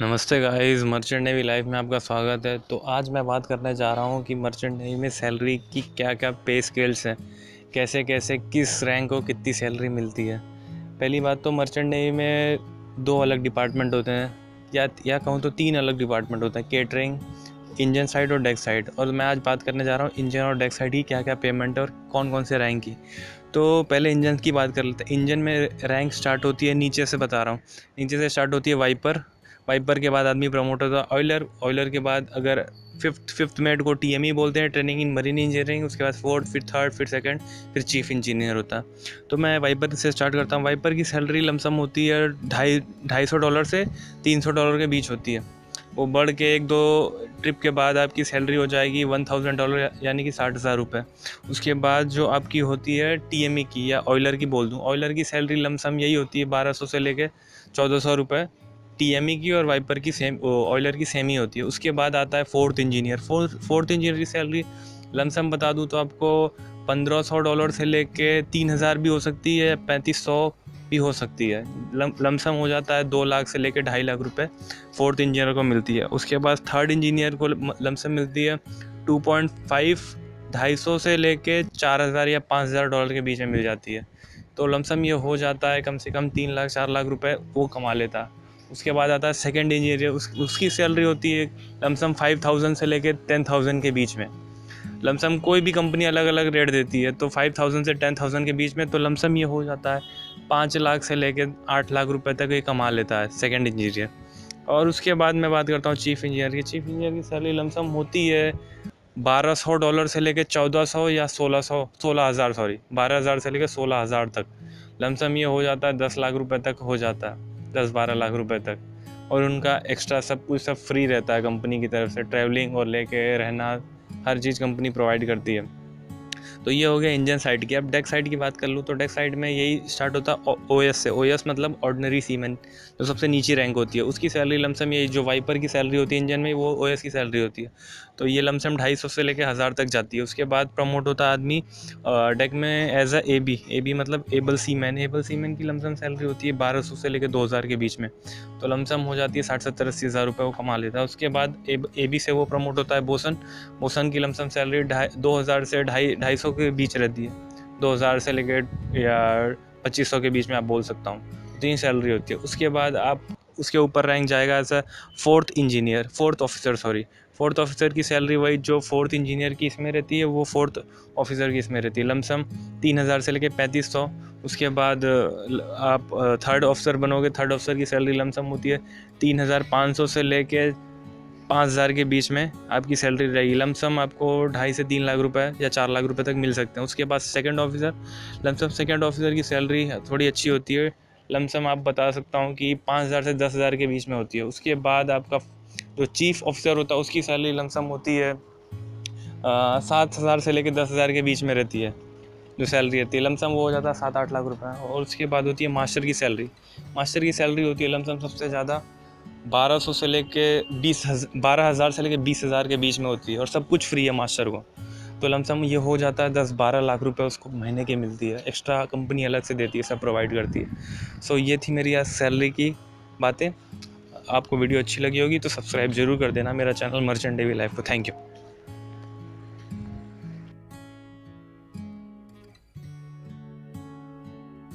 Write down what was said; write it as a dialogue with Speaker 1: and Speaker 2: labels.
Speaker 1: नमस्ते guys, merchant navy life में आपका स्वागत है। तो आज मैं बात करने जा रहा हूँ कि मर्चेंट नेवी में सैलरी की क्या क्या पे स्केल्स हैं, कैसे कैसे किस रैंक को कितनी सैलरी मिलती है। पहली बात तो मर्चेंट नेवी में दो अलग डिपार्टमेंट होते हैं, या कहूँ तो तीन अलग डिपार्टमेंट होते हैं: केटरिंग, इंजन साइड और डेक साइड। और मैं आज बात करने जा रहा हूँ इंजन और डेक साइड की क्या क्या पेमेंट है और कौन कौन से रैंक की। तो पहले इंजन की बात कर लेते हैं। इंजन में रैंक स्टार्ट होती है, नीचे से बता रहा हूँ, नीचे से स्टार्ट होती है वाइपर। वाइपर के बाद आदमी प्रमोट होता है ऑयलर। ऑयलर के बाद अगर फिफ्थ मेट को टीएमई बोलते हैं, ट्रेनिंग इन मरीन इंजीनियरिंग। उसके बाद फोर्थ, फिर थर्ड, फिर सेकंड, फिर चीफ इंजीनियर होता है। तो मैं वाइपर से स्टार्ट करता हूँ। वाइपर की सैलरी लमसम होती है $250 से $300 के बीच होती है। वो बढ़ के एक दो ट्रिप के बाद आपकी सैलरी हो जाएगी $1000, यानी कि 60,000 रुपये। उसके बाद जो आपकी होती है टीएमई की या ऑयलर की बोल दूँ, ऑयलर की सैलरी लमसम यही होती है 1200 से लेके 1400 रुपये। टीएमई की और वाइपर की सेम, ऑयलर की सेम ही होती है। उसके बाद आता है फोर्थ इंजीनियर। फोर्थ इंजीनियर की सैलरी लमसम बता दूँ तो आपको $1500 से लेके 3000 भी हो सकती है, 3500 भी हो सकती है। लमसम हो जाता है 2 लाख से लेके 2.5 लाख रुपए फोर्थ इंजीनियर को मिलती है। उसके बाद थर्ड इंजीनियर को लमसम मिलती है 2.5, 250 से लेके 4000 या $5000 के बीच में मिल जाती है। तो लमसम ये हो जाता है कम से कम 3 लाख 4 लाख रुपए वो कमा लेता है। उसके बाद आता है सेकंड इंजीनियर। उसकी सैलरी होती है लमसम 5000 से लेके 10,000 के बीच में। लमसम कोई भी कंपनी अलग अलग रेट देती है, तो 5000 से 10,000 के बीच में। तो लमसम ये हो जाता है 5 लाख से लेके 8 लाख रुपए तक ये कमा लेता है सेकंड इंजीनियर। और उसके बाद मैं बात करता हूँ चीफ इंजीनियर की। चीफ इंजीनियर की सैलरी लमसम होती है $1200 से लेके 1400 या 16,000, सॉरी 12,000 से लेके 16,000 तक। लमसम ये हो जाता है 10 लाख रुपए तक हो जाता है, 10-12 लाख रुपए तक। और उनका एक्स्ट्रा सब कुछ सब फ्री रहता है कंपनी की तरफ से, ट्रैवलिंग और लेके रहना, हर चीज़ कंपनी प्रोवाइड करती है। तो ये हो गया इंजन साइड की। अब डेक साइड की बात कर लूँ तो डेक साइड में यही स्टार्ट होता है ओएस से। ओएस मतलब ऑर्डिनरी सीमैन, जो सबसे नीची रैंक होती है। उसकी सैलरी लमसम ये जो वाइपर की सैलरी होती है इंजन में, वो ओएस की सैलरी होती है। तो ये लमसम 250 से लेकर 1000 तक जाती है। उसके बाद प्रमोट होता है आदमी डेक में एज अ ए बी मतलब एबल सीमैन। एबल सीमैन की लमसम सैलरी होती है 1200 से लेकर 2000 के बीच में। तो लमसम हो जाती है 60-70-80 हज़ार रुपये वो कमा लेता है। उसके बाद ए बी से वो प्रमोट होता है बोसन। बोसन की लमसम सैलरी 2000 से 250 के बीच रहती है। 2000 से लेकर या 2500 के बीच में आप बोल सकता हूँ, तीन सैलरी होती है। उसके बाद आप उसके ऊपर रैंक जाएगा as a fourth officer. Fourth officer की सैलरी वही जो फोर्थ इंजीनियर की इसमें रहती है, वो फोर्थ ऑफिसर की इसमें रहती है, लमसम 3000 से लेके 3500। उसके बाद आप थर्ड ऑफिसर बनोगे। थर्ड ऑफिसर की सैलरी लमसम होती है 3500 से लेके 5000 के बीच में आपकी सैलरी रहेगी। लमसम आपको 2.5 से 3 लाख रुपए या 4 लाख रुपए तक मिल सकते हैं। उसके बाद second officer, lump sum second officer की सैलरी थोड़ी अच्छी होती है। लमसम आप बता सकता हूँ कि 5000 से 10,000 के बीच में होती है। उसके बाद आपका जो चीफ ऑफिसर होता है उसकी सैलरी लमसम होती है 7,000 से लेकर 10,000 के बीच में रहती है। जो सैलरी रहती है लमसम वो हो जाता है 7-8 लाख रुपए। और उसके बाद होती है मास्टर की सैलरी। मास्टर की सैलरी होती है लमसम सबसे ज़्यादा 1200 से लेके 12,000 से लेके 20,000 के बीच में होती है, और सब कुछ फ्री है मास्टर को। तो लमसम ये हो जाता है 10-12 लाख रुपए उसको महीने की मिलती है। एक्स्ट्रा कंपनी अलग से देती है, सब प्रोवाइड करती है। सो ये थी मेरी आज सैलरी की बातें। आपको वीडियो अच्छी लगी होगी तो सब्सक्राइब जरूर कर देना मेरा चैनल मर्चेंट नेवी लाइफ को। Thank you.